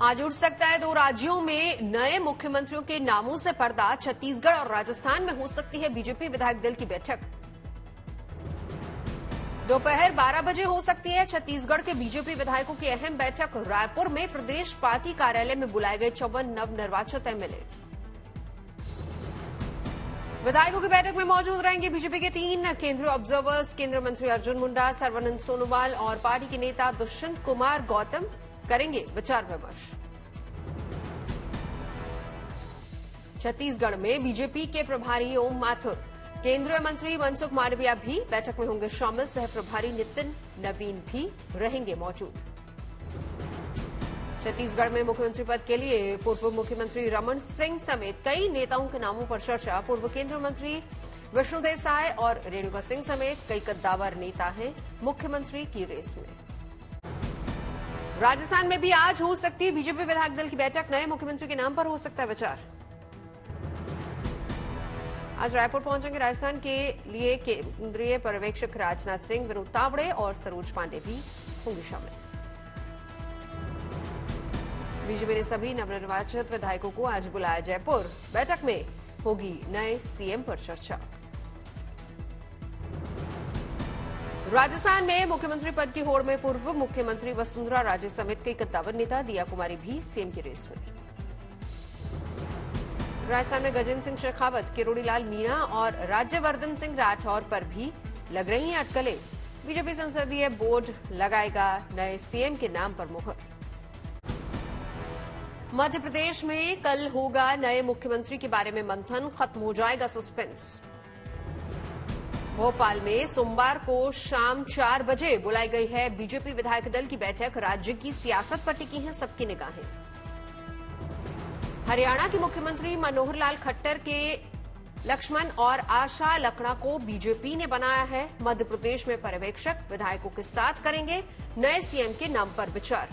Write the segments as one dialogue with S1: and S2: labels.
S1: आज उठ सकता है 2 राज्यों में नए मुख्यमंत्रियों के नामों से पर्दा। छत्तीसगढ़ और राजस्थान में हो सकती है बीजेपी विधायक दल की बैठक। दोपहर 12 बजे हो सकती है छत्तीसगढ़ के बीजेपी विधायकों की अहम बैठक। रायपुर में प्रदेश पार्टी कार्यालय में बुलाए गए 54 नवनिर्वाचित एमएलए। विधायकों की बैठक में मौजूद रहेंगे बीजेपी के 3 केंद्रीय ऑब्जर्वर्स, केंद्रीय मंत्री अर्जुन मुंडा, सर्बानंद सोनोवाल और पार्टी के नेता दुष्यंत कुमार गौतम करेंगे विचार विमर्श। छत्तीसगढ़ में बीजेपी के प्रभारी ओम माथुर, केंद्रीय मंत्री मनसुख मांडविया भी बैठक में होंगे शामिल। सह प्रभारी नितिन नवीन भी रहेंगे मौजूद। छत्तीसगढ़ में मुख्यमंत्री पद के लिए पूर्व मुख्यमंत्री रमन सिंह समेत कई नेताओं के नामों पर चर्चा। पूर्व केंद्रीय मंत्री विष्णुदेव साय और रेणुका सिंह समेत कई कद्दावर नेता हैं मुख्यमंत्री की रेस में। राजस्थान में भी आज हो सकती है बीजेपी विधायक दल की बैठक। नए मुख्यमंत्री के नाम पर हो सकता है विचार। आज रायपुर पहुंचेंगे राजस्थान के लिए केंद्रीय पर्यवेक्षक राजनाथ सिंह, विनोद तावड़े और सरोज पांडे भी होंगे शामिल। बीजेपी ने सभी नवनिर्वाचित विधायकों को आज बुलाया जयपुर। बैठक में होगी नए सीएम पर चर्चा। राजस्थान में मुख्यमंत्री पद की होड़ में पूर्व मुख्यमंत्री वसुंधरा राजे समेत कई कद्दावर नेता। दिया कुमारी भी सीएम की रेस में। राजस्थान में गजेंद्र सिंह शेखावत, किरोड़ीलाल मीणा और राज्यवर्धन सिंह राठौर पर भी लग रही हैं अटकलें। बीजेपी संसदीय बोर्ड लगाएगा नए सीएम के नाम पर मुहर। मध्य प्रदेश में कल होगा नए मुख्यमंत्री के बारे में मंथन, खत्म हो जाएगा सस्पेंस। भोपाल में सोमवार को शाम 4 बजे बुलाई गई है बीजेपी विधायक दल की बैठक। राज्य की सियासत पर टिकी हैं सबकी निगाहें। हरियाणा के मुख्यमंत्री मनोहर लाल खट्टर के लक्ष्मण और आशा लकड़ा को बीजेपी ने बनाया है मध्य प्रदेश में पर्यवेक्षक। विधायकों के साथ करेंगे नए सीएम के नाम पर विचार।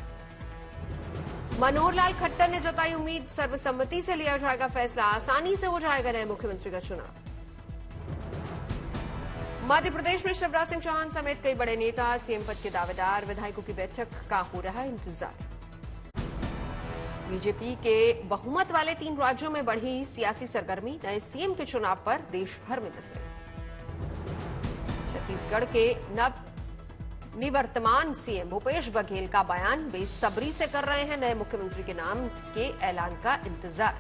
S1: मनोहर लाल खट्टर ने जताई उम्मीद, सर्वसम्मति से लिया जाएगा फैसला, आसानी से हो जाएगा नए मुख्यमंत्री का चुनाव। मध्य प्रदेश में शिवराज सिंह चौहान समेत कई बड़े नेता सीएम पद के दावेदार। विधायकों की बैठक का हो रहा है इंतजार। बीजेपी के बहुमत वाले 3 राज्यों में बढ़ी सियासी सरगर्मी। नए सीएम के चुनाव पर देश भर में नजर। छत्तीसगढ़ के निवर्तमान सीएम भूपेश बघेल का बयान, बेसब्री से कर रहे हैं नए मुख्यमंत्री के नाम के ऐलान का इंतजार।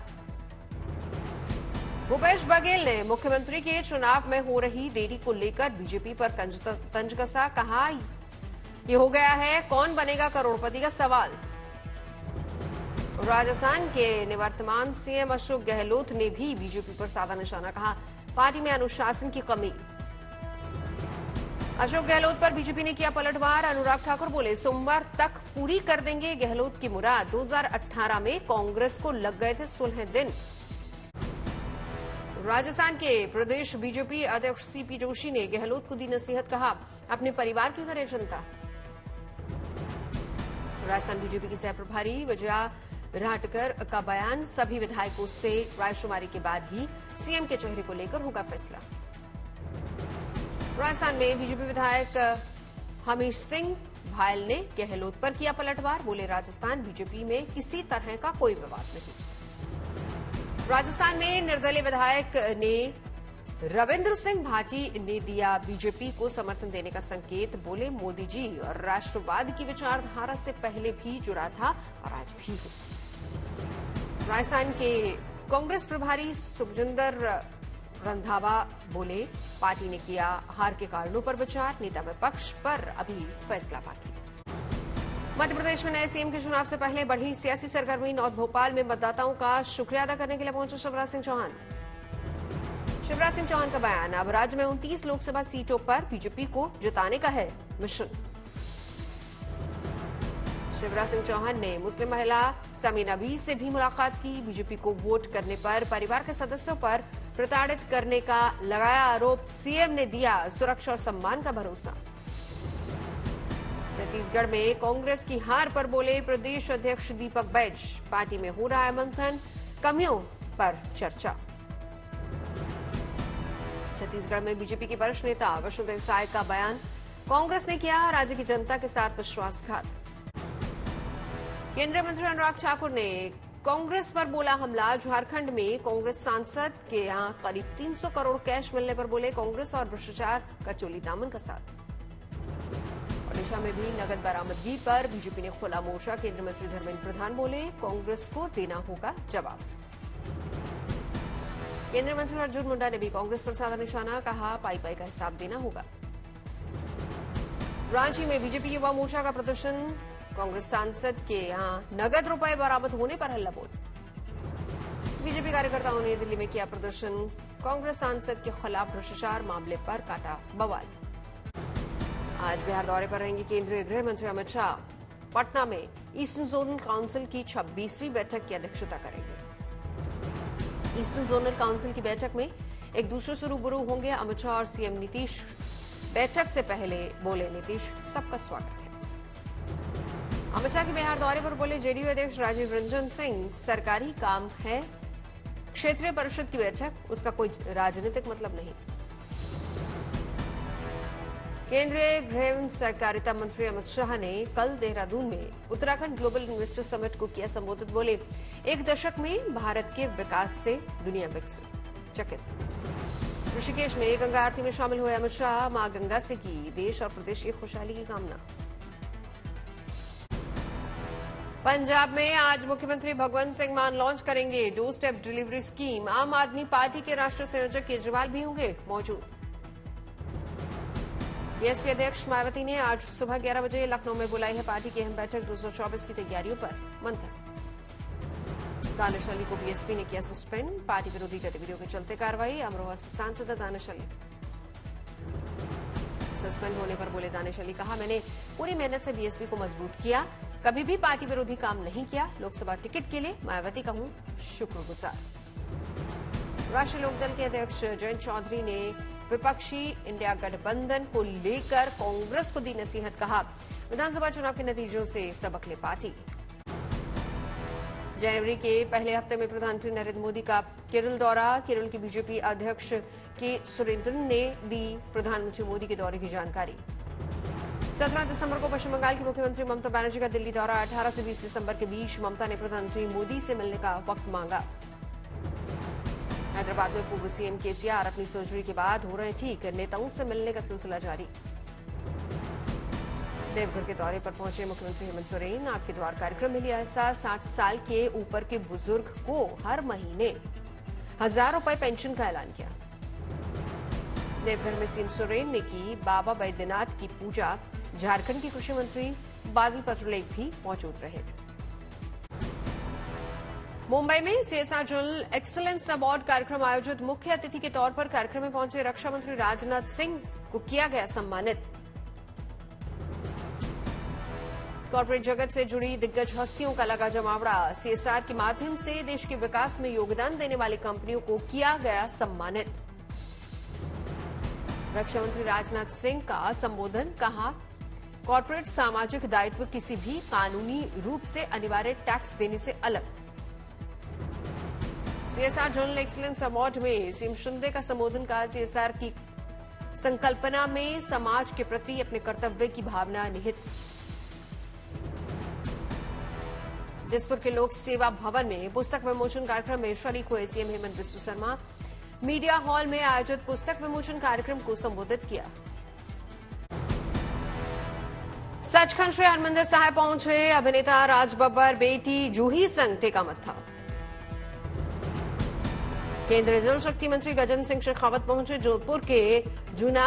S1: भूपेश बघेल ने मुख्यमंत्री के चुनाव में हो रही देरी को लेकर बीजेपी पर तंज कसा। कहा, ये हो गया है कौन बनेगा करोड़पति का सवाल। राजस्थान के निवर्तमान सीएम अशोक गहलोत ने भी बीजेपी पर साधा निशाना। कहा, पार्टी में अनुशासन की कमी। अशोक गहलोत पर बीजेपी ने किया पलटवार। अनुराग ठाकुर बोले, सोमवार तक पूरी कर देंगे गहलोत की मुराद। 2018 में कांग्रेस को लग गए थे 16 दिन। राजस्थान के प्रदेश बीजेपी अध्यक्ष सीपी जोशी ने गहलोत को दी नसीहत। कहा, अपने परिवार की करे चिंता। राजस्थान बीजेपी की सह प्रभारी विजया राहटकर का बयान, सभी विधायकों से रायशुमारी के बाद ही सीएम के चेहरे को लेकर होगा फैसला। राजस्थान में बीजेपी विधायक हमीश सिंह भायल ने गहलोत पर किया पलटवार। बोले, राजस्थान बीजेपी में किसी तरह का कोई विवाद नहीं। राजस्थान में निर्दलीय विधायक ने रविंद्र सिंह भाटी ने दिया बीजेपी को समर्थन देने का संकेत। बोले, मोदी जी और राष्ट्रवाद की विचारधारा से पहले भी जुड़ा था और आज भी है। राजस्थान के कांग्रेस प्रभारी सुखजिंदर रंधावा बोले, पार्टी ने किया हार के कारणों पर विचार। नेता विपक्ष पर अभी फैसला बाकी। मध्य प्रदेश में नए सीएम के चुनाव से पहले बढ़ी सियासी सरगर्मी। नॉर्थ भोपाल में मतदाताओं का शुक्रिया अदा करने के लिए पहुंचे शिवराज सिंह चौहान। शिवराज सिंह चौहान का बयान, अब राज्य में 29 लोकसभा सीटों पर बीजेपी को जिताने का है मिशन। शिवराज सिंह चौहान ने मुस्लिम महिला समी नबी से भी मुलाकात की। बीजेपी को वोट करने पर परिवार के सदस्यों पर प्रताड़ित करने का लगाया आरोप। सीएम ने दिया सुरक्षा और सम्मान का भरोसा। छत्तीसगढ़ में कांग्रेस की हार पर बोले प्रदेश अध्यक्ष दीपक बैज, पार्टी में हो रहा है मंथन, कमियों पर चर्चा। छत्तीसगढ़ में बीजेपी के वरिष्ठ नेता विष्णुदेव साय का बयान, कांग्रेस ने किया राज्य की जनता के साथ विश्वासघात। केंद्रीय मंत्री अनुराग ठाकुर ने कांग्रेस पर बोला हमला। झारखंड में कांग्रेस सांसद के यहां करीब 300 करोड़ कैश मिलने पर बोले कांग्रेस और भ्रष्टाचार का चोली दामन का साथ। ओडिशा में भी नगद बरामदगी पर बीजेपी ने खोला मोर्चा। केंद्रीय मंत्री धर्मेंद्र प्रधान बोले कांग्रेस को देना होगा जवाब। केंद्रीय मंत्री अर्जुन मुंडा ने भी कांग्रेस पर साधा निशाना, कहा पाई पाई का हिसाब देना होगा। रांची में बीजेपी युवा मोर्चा का प्रदर्शन। कांग्रेस सांसद के यहां नगद रुपए बरामद होने पर हल्ला बोल। बीजेपी कार्यकर्ताओं ने दिल्ली में किया प्रदर्शन। कांग्रेस सांसद के खिलाफ भ्रष्टाचार मामले पर काटा बवाल। आज बिहार दौरे पर रहेंगे केंद्रीय गृह मंत्री अमित शाह। पटना में ईस्टर्न जोनल काउंसिल की 26वीं बैठक की अध्यक्षता करेंगे। ईस्टर्न जोनल काउंसिल की बैठक में एक दूसरे से रूबरू होंगे अमित शाह और सीएम नीतीश। बैठक से पहले बोले नीतीश, सबका स्वागत है। अमित शाह के बिहार दौरे पर बोले जेडीयू अध्यक्ष राजीव रंजन सिंह, सरकारी काम है क्षेत्रीय परिषद की बैठक, उसका कोई राजनीतिक मतलब नहीं। केंद्रीय गृह सहकारिता मंत्री अमित शाह ने कल देहरादून में उत्तराखंड ग्लोबल इन्वेस्टर समिट को किया संबोधित। बोले एक दशक में भारत के विकास से दुनिया विकसित चकित। ऋषिकेश में गंगा आरती में शामिल हुए अमित शाह। मां गंगा से की देश और प्रदेश की खुशहाली की कामना। पंजाब में आज मुख्यमंत्री भगवंत सिंह मान लॉन्च करेंगे डोर स्टेप डिलीवरी स्कीम। आम आदमी पार्टी के राष्ट्रीय संयोजक केजरीवाल भी होंगे मौजूद। बीएसपी अध्यक्ष मायावती ने आज सुबह 11 बजे लखनऊ में बुलाई है पार्टी की अहम बैठक। 224 की तैयारियों पर मंथन। दानिश अली को बीएसपी ने किया सस्पेंड। पार्टी विरोधी गतिविधियों के चलते कार्रवाई। अमरोहा से सांसद दानिश अली सस्पेंड होने पर बोले दानिश अली, कहा मैंने पूरी मेहनत से बीएसपी को मजबूत किया, कभी भी पार्टी विरोधी काम नहीं किया। लोकसभा टिकट के लिए मायावती का हूं शुक्रगुजार। राष्ट्रीय लोकदल के अध्यक्ष जयंत चौधरी ने विपक्षी इंडिया गठबंधन को लेकर कांग्रेस को दी नसीहत। कहा विधानसभा चुनाव के नतीजों से सबक ले पार्टी। जनवरी के पहले हफ्ते में प्रधानमंत्री नरेंद्र मोदी का केरल दौरा। केरल के बीजेपी अध्यक्ष के सुरेंद्रन ने दी प्रधानमंत्री मोदी के दौरे की जानकारी। 17 दिसंबर को पश्चिम बंगाल की मुख्यमंत्री ममता बनर्जी का दिल्ली दौरा। 18 से 20 दिसंबर के बीच ममता ने प्रधानमंत्री मोदी से मिलने का वक्त मांगा। हैदराबाद में पूर्व सीएम केसीआर अपनी सर्जरी के बाद हो रहे ठीक। नेताओं से मिलने का सिलसिला जारी। देवघर के दौरे पर पहुंचे मुख्यमंत्री हेमंत सोरेन। आपके द्वार कार्यक्रम में लिया हिस्सा। 60 साल के ऊपर के बुजुर्ग को हर महीने 1000 रुपए पेंशन का ऐलान किया। देवघर में सीएम सोरेन ने की बाबा बैद्यनाथ की पूजा। झारखंड के कृषि मंत्री बादल पत्रलेख भी मौजूद रहे। मुंबई में सीएसआर जोनल एक्सीलेंस अवार्ड कार्यक्रम आयोजित। मुख्य अतिथि के तौर पर कार्यक्रम में पहुंचे रक्षा मंत्री राजनाथ सिंह को किया गया सम्मानित। कॉर्पोरेट जगत से जुड़ी दिग्गज हस्तियों का लगा जमावड़ा। सीएसआर के माध्यम से देश के विकास में योगदान देने वाली कंपनियों को किया गया सम्मानित। रक्षा मंत्री राजनाथ सिंह का संबोधन। कहा कॉर्पोरेट सामाजिक दायित्व किसी भी कानूनी रूप से अनिवार्य टैक्स देने से अलग। सीएसआर जोनल एक्सीलेंस अवार्ड में सीएम शिंदे का संबोधन। कहा सीएसआर की संकल्पना में समाज के प्रति अपने कर्तव्य की भावना निहित। जसपुर के लोक सेवा भवन में पुस्तक विमोचन कार्यक्रम में शरीक हुए CM Hemant Biswa Sharma. Media hall में आयोजित पुस्तक विमोचन कार्यक्रम को संबोधित किया। सचखंड श्री हरमंदिर साहिब पहुंचे अभिनेता राज बब्बर। बेटी जूही संग टेका मत्था। केंद्रीय जल शक्ति मंत्री गजेंद्र सिंह शेखावत पहुंचे। जोधपुर के जूना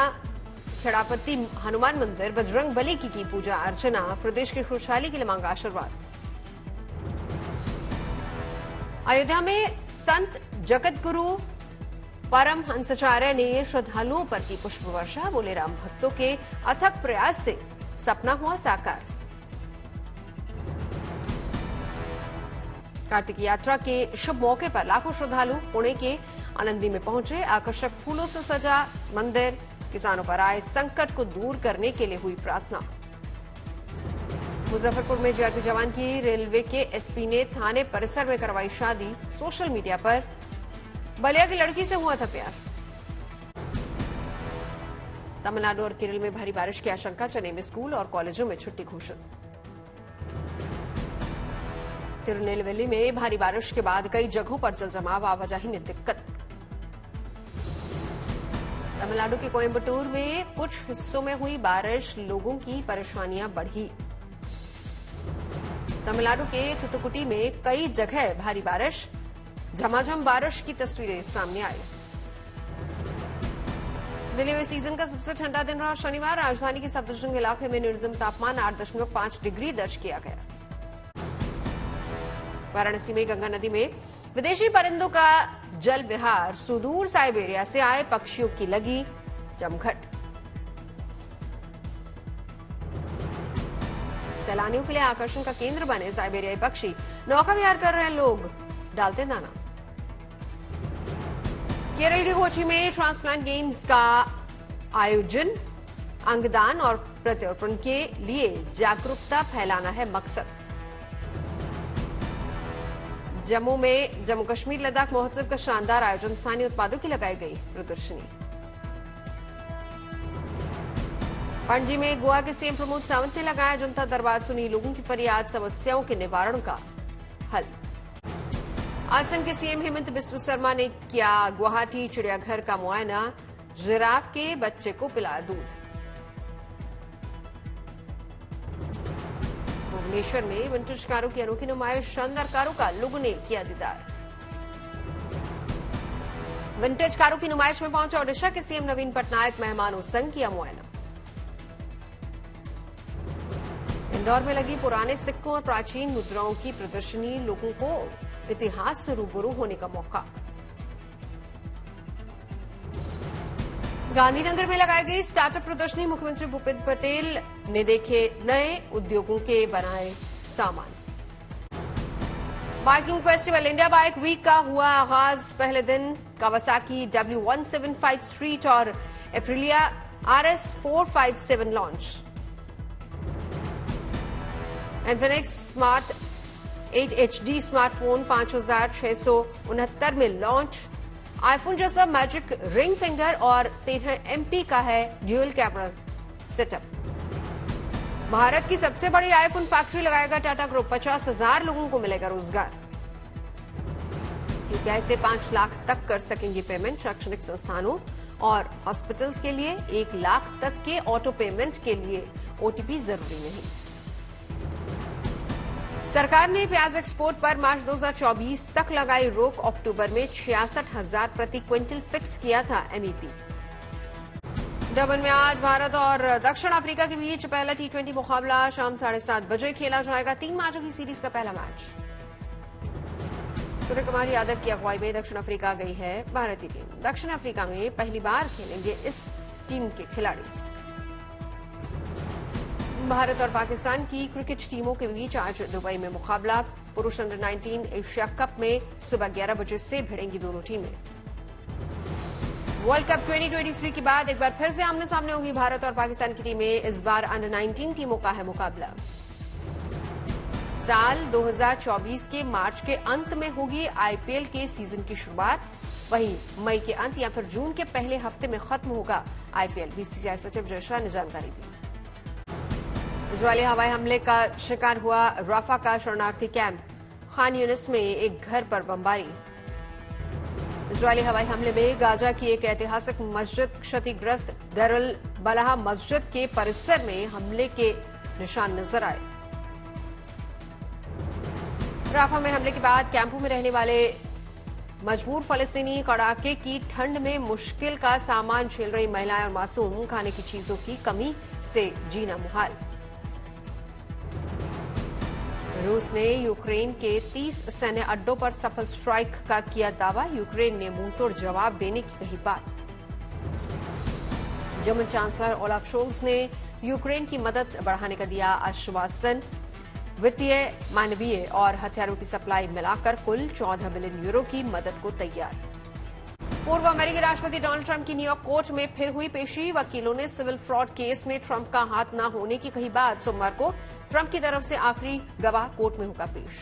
S1: खेड़ापत्ती हनुमान मंदिर बजरंग बली की पूजा अर्चना। प्रदेश की खुशहाली के लिए मांगा आशीर्वाद। अयोध्या में संत जगत गुरु परम हंसाचार्य ने श्रद्धालुओं पर की पुष्प वर्षा। बोले राम भक्तों के अथक प्रयास से सपना हुआ साकार। कार्तिक यात्रा के शुभ मौके पर लाखों श्रद्धालु पुणे के आनंदी में पहुंचे। आकर्षक फूलों से सजा मंदिर। किसानों पर आए संकट को दूर करने के लिए हुई प्रार्थना। मुजफ्फरपुर में जीआरपी जवान की रेलवे के एसपी ने थाने परिसर में करवाई शादी। सोशल मीडिया पर बलिया की लड़की से हुआ था प्यार। तमिलनाडु और केरल में भारी बारिश की आशंका। चेन्नई में स्कूल और कॉलेजों में छुट्टी घोषित। तिरुनेलवेली में भारी बारिश के बाद कई जगहों पर जलजमाव, आवाजाही में दिक्कत। तमिलनाडु के कोयम्बटूर में कुछ हिस्सों में हुई बारिश, लोगों की परेशानियां बढ़ी। तमिलनाडु के थुथुकुडी में कई जगह भारी बारिश, झमाझम बारिश की तस्वीरें सामने आई। दिल्ली में सीजन का सबसे ठंडा दिन रहा शनिवार। राजधानी के सफदरजंग इलाके में न्यूनतम तापमान 8.5 डिग्री दर्ज किया गया। वाराणसी में गंगा नदी में विदेशी परिंदों का जल विहार, सुदूर साइबेरिया से आए पक्षियों की लगी जमघट। सैलानियों के लिए आकर्षण का केंद्र बने साइबेरियाई पक्षी, नौका विहार कर रहे लोग डालते दाना। केरल के कोची में ट्रांसप्लांट गेम्स का आयोजन, अंगदान और प्रत्यारोपण के लिए जागरूकता फैलाना है मकसद। जम्मू में जम्मू कश्मीर लद्दाख महोत्सव का शानदार आयोजन, स्थानीय उत्पादों की लगाई गई प्रदर्शनी। पणजी में गोवा के सीएम प्रमोद सावंत ने लगाया जनता दरबार, सुनी लोगों की फरियाद, समस्याओं के निवारण का हल। असम के सीएम हेमंत बिस्व शर्मा ने किया गुवाहाटी चिड़ियाघर का मुआयना, जिराफ के बच्चे को पिलाया दूध। भुवनेश्वर में विंटेज कारों की अनोखी नुमाइश, शानदार कारों का लोगों ने किया दीदार। विंटेज कारों की नुमाइश में पहुंचा ओडिशा के सीएम नवीन पटनायक, मेहमानों संग किया मुआयना। इंदौर में लगी पुराने सिक्कों और प्राचीन मुद्राओं की प्रदर्शनी, लोगों को इतिहास से रूबरू होने का मौका। गांधीनगर में लगाई गई स्टार्टअप प्रदर्शनी, मुख्यमंत्री भूपेंद्र पटेल ने देखे नए उद्योगों के बनाए सामान। Biking festival, India bike week का हुआ आगाज। पहले दिन कावासाकी W175 स्ट्रीट और Aprilia RS 457 launch. Infinix smart 8 HD smartphone 5669 में लॉन्च। आईफोन जैसा मैजिक रिंग फिंगर और 13 MP का है ड्यूल कैमरा सेटअप। भारत की सबसे बड़ी आईफोन फैक्ट्री लगाएगा टाटा ग्रुप, 50,000 लोगों को मिलेगा रोजगार। यूपीआई से 5 लाख तक कर सकेंगे पेमेंट। शैक्षणिक संस्थानों और हॉस्पिटल्स के लिए 1 लाख तक के ऑटो पेमेंट के लिए OTP जरूरी नहीं। सरकार ने प्याज एक्सपोर्ट पर मार्च 2024 तक लगाई रोक। अक्टूबर में 66,000 प्रति क्विंटल फिक्स किया था MEP। डबन में आज भारत और दक्षिण अफ्रीका के बीच पहला T20 मुकाबला शाम 7:30 बजे खेला जाएगा। 3 मैचों की सीरीज का पहला मैच। सूर्य कुमार यादव की अगुवाई में दक्षिण अफ्रीका गई है भारतीय टीम। दक्षिण अफ्रीका में पहली बार खेलेंगे इस टीम के खिलाड़ी। भारत और पाकिस्तान की क्रिकेट टीमों के बीच आज दुबई में मुकाबला। पुरुष अंडर 19 एशिया कप में सुबह 11 बजे से भिड़ेंगी दोनों टीमें। वर्ल्ड कप 2023 के बाद एक बार फिर से आमने सामने होगी भारत और पाकिस्तान की टीमें। इस बार अंडर 19 टीमों का है मुकाबला। साल 2024 के मार्च के अंत में होगी IPL के सीजन की शुरुआत। वहीं मई के अंत या फिर जून के पहले हफ्ते में खत्म होगा IPL। BCCI सचिव जय शाह ने जानकारी दी। इजरायली हवाई हमले का शिकार हुआ राफा का शरणार्थी कैंप। खान यूनिस में एक घर पर बमबारी। इजरायली हवाई हमले में गाजा की एक ऐतिहासिक मस्जिद क्षतिग्रस्त। दरुल बलाह मस्जिद के परिसर में हमले के निशान नजर आए। राफा में हमले के बाद कैंपों में रहने वाले मजबूर फलस्तीनी कड़ाके की ठंड में मुश्किल का सामान झेल रही महिलाएं और मासूम, खाने की चीजों की कमी से जीना मुहाल। रूस ने यूक्रेन के 30 सैन्य अड्डों पर सफल स्ट्राइक का किया दावा। यूक्रेन ने मुंहतोड़ जवाब देने की कही बात। जर्मन चांसलर ओलाफ शोल्स ने यूक्रेन की मदद बढ़ाने का दिया आश्वासन। वित्तीय, मानवीय और हथियारों की सप्लाई मिलाकर कुल 14 बिलियन यूरो की मदद को तैयार। पूर्व अमेरिकी राष्ट्रपति डोनाल्ड ट्रंप की न्यूयॉर्क कोर्ट में फिर हुई पेशी। वकीलों ने सिविल फ्रॉड केस में ट्रंप का हाथ न होने की कही बात। सोमवार को ट्रंप की तरफ से आखिरी गवाह कोर्ट में होगा पेश।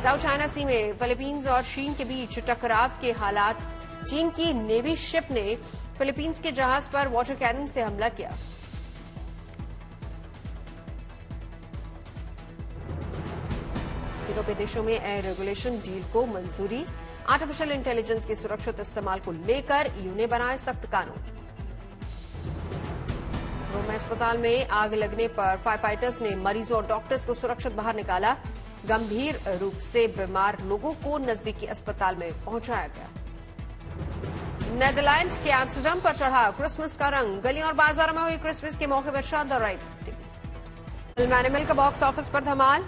S1: साउथ चाइना सी में फिलीपींस और चीन के बीच टकराव के हालात। चीन की नेवी शिप ने फिलीपींस के जहाज पर वाटर कैनन से हमला किया। यूरोपीय देशों में एयर रेगुलेशन डील को मंजूरी। आर्टिफिशियल इंटेलिजेंस के सुरक्षित इस्तेमाल को लेकर ईयू ने बनाए सख्त कानून। रोम अस्पताल में आग लगने पर फायर फाइटर्स ने मरीजों और डॉक्टर्स को सुरक्षित बाहर निकाला। गंभीर रूप से बीमार लोगों को नजदीकी अस्पताल में पहुंचाया गया। नेदरलैंड के एम्स्टर्डम पर चढ़ा क्रिसमस का रंग। गलियों और बाजारों में हुई क्रिसमस के मौके पर शानदार राइड। फिल्म एनिमल का बॉक्स ऑफिस पर धमाल।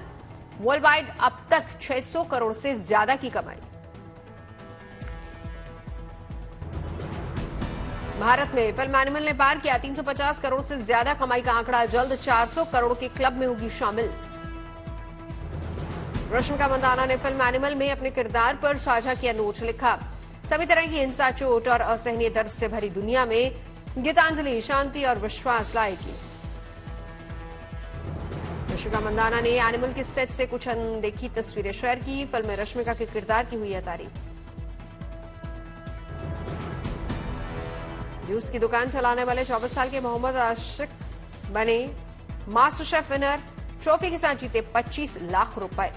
S1: वर्ल्ड वाइड अब तक 600 करोड़ से ज्यादा की कमाई। भारत में फिल्म एनिमल ने पार किया 350 करोड़ से ज्यादा कमाई का आंकड़ा। जल्द 400 करोड़ के क्लब में होगी शामिल। रश्मिका मंदाना ने फिल्म एनिमल में अपने किरदार पर साझा किया नोट। लिखा, सभी तरह की हिंसा, चोट और असहनीय दर्द से भरी दुनिया में गीतांजलि शांति और विश्वास लाएगी। रश्मिका मंदाना ने एनिमल के सेट से कुछ अनदेखी तस्वीरें शेयर की। फिल्म में रश्मिका के किरदार की हुई है तारीफ। जूस की दुकान चलाने वाले 24 साल के मोहम्मद आशिक बने मास्टर शेफ विनर। ट्रॉफी के साथ जीते 25 लाख रुपए।